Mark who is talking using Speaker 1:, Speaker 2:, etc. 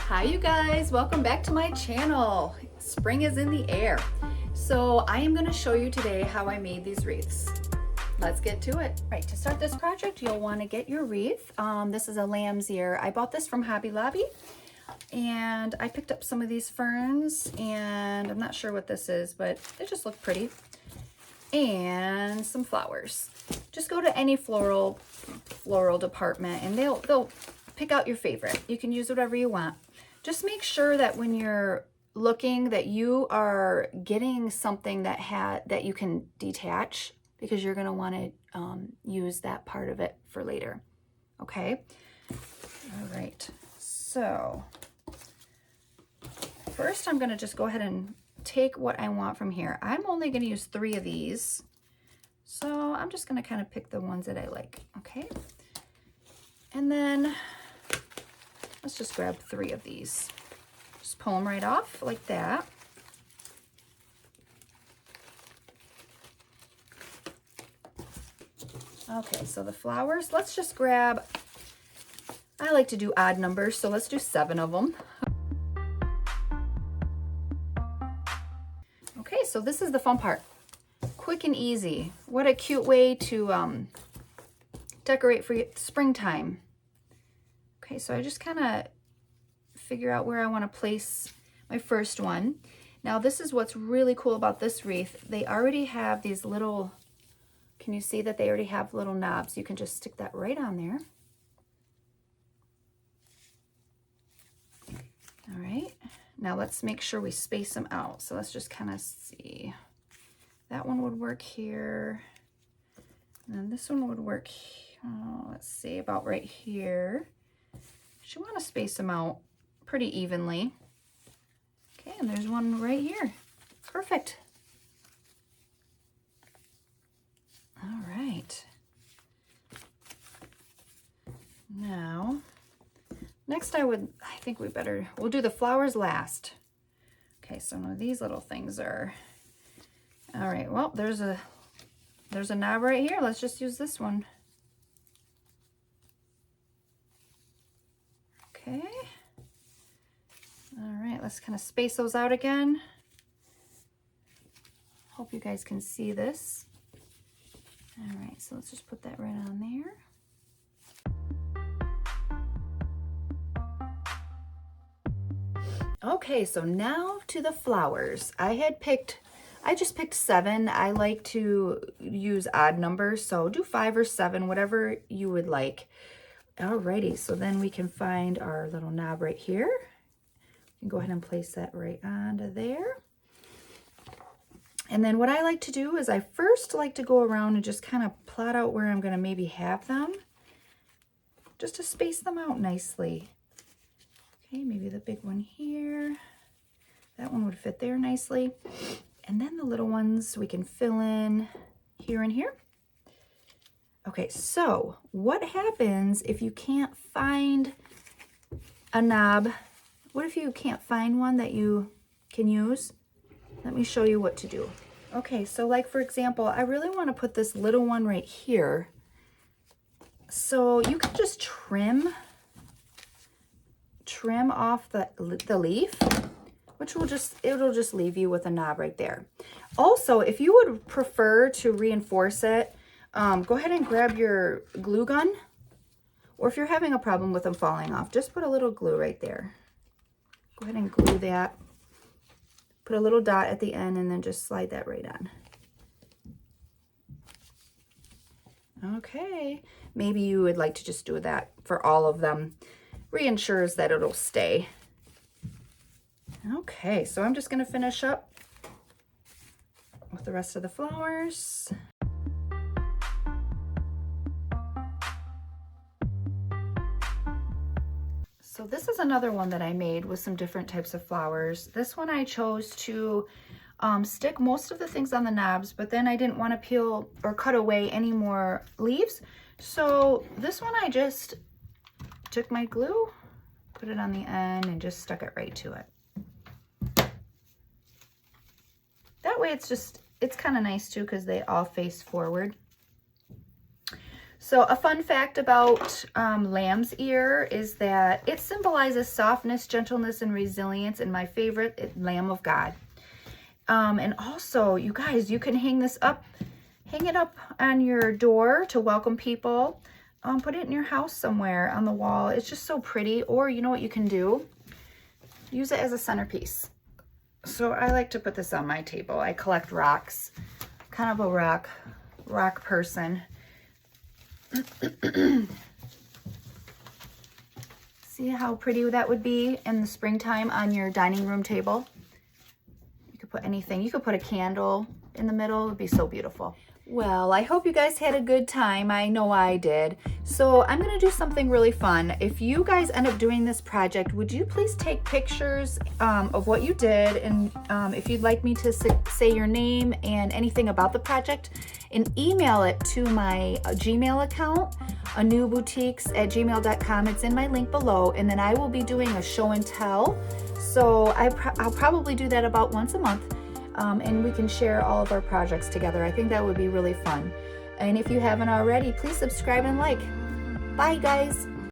Speaker 1: Hi you guys, welcome back to my channel. Spring is in the air. So I am going to show you today how I made these wreaths. Let's get to it. Right, to start this project, you'll want to get your wreath. This is a lamb's ear. I bought this from Hobby Lobby and I picked up some of these ferns and I'm not sure what this is, but they just look pretty. And some flowers. Just go to any floral department and they'll pick out your favorite. You can use whatever you want. Just make sure that when you're looking that you are getting something that you can detach, because you're going to want to use that part of it for later. Okay. All right. So first I'm going to just go ahead and take what I want from here. I'm only going to use 3 of these. So I'm just going to kind of pick the ones that I like. Okay. And then let's just grab 3 of these. Just pull them right off like that. Okay, so the flowers, let's just grab, I like to do odd numbers, so let's do 7 of them. Okay, so this is the fun part. Quick and easy. What a cute way to decorate for springtime. Okay, so I just kind of figure out where I want to place my first one. Now this is what's really cool about this wreath. They already have these little, can you see that they already have little knobs? You can just stick that right on there. All right, now let's make sure we space them out. So let's just kind of see. That one would work here. And then this one would work, let's see, about right here. You want to space them out pretty evenly. Okay, and there's one right here. Perfect. All right. Now, next we'll do the flowers last. Okay, so now these little things are, all right, well, there's a knob right here. Let's just use this one. Okay. All right, let's kind of space those out again. Hope you guys can see this. All right, so let's just put that right on there. Okay, so now to the flowers. I just picked 7. I like to use odd numbers, so do 5 or 7, whatever you would like. Alrighty, so then we can find our little knob right here. You can go ahead and place that right onto there. And then what I like to do is I first like to go around and just kind of plot out where I'm going to maybe have them, just to space them out nicely. Okay, maybe the big one here. That one would fit there nicely. And then the little ones we can fill in here and here. Okay, so what happens if you can't find a knob? What if you can't find one that you can use? Let me show you what to do. Okay, so like for example, I really want to put this little one right here. So you can just trim off the leaf, which it'll just leave you with a knob right there. Also, if you would prefer to reinforce it, go ahead and grab your glue gun, or if you're having a problem with them falling off, just put a little glue right there. Go ahead and glue that. Put a little dot at the end and then just slide that right on. Okay, maybe you would like to just do that for all of them. Reinsures that it'll stay. Okay, so I'm just going to finish up with the rest of the flowers. So this is another one that I made with some different types of flowers. This one I chose to stick most of the things on the knobs, but then I didn't want to peel or cut away any more leaves. So this one I just took my glue, put it on the end, and just stuck it right to it. That way it's kind of nice too, because they all face forward. So a fun fact about lamb's ear is that it symbolizes softness, gentleness, and resilience, and my favorite, Lamb of God. And also, you guys, you can hang this up, hang it up on your door to welcome people. Put it in your house somewhere on the wall. It's just so pretty. Or you know what you can do? Use it as a centerpiece. So I like to put this on my table. I collect rocks, kind of a rock person. See how pretty that would be in the springtime on your dining room table? You could put anything. You could put a candle in the middle. It would be so beautiful. Well, I hope you guys had a good time. I know I did. So I'm going to do something really fun. If you guys end up doing this project, would you please take pictures of what you did? And if you'd like me to say your name and anything about the project, and email it to my Gmail account, anewboutiques@gmail.com. It's in my link below. And then I will be doing a show and tell. So I'll probably do that about once a month. And we can share all of our projects together. I think that would be really fun. And if you haven't already, please subscribe and like. Bye, guys.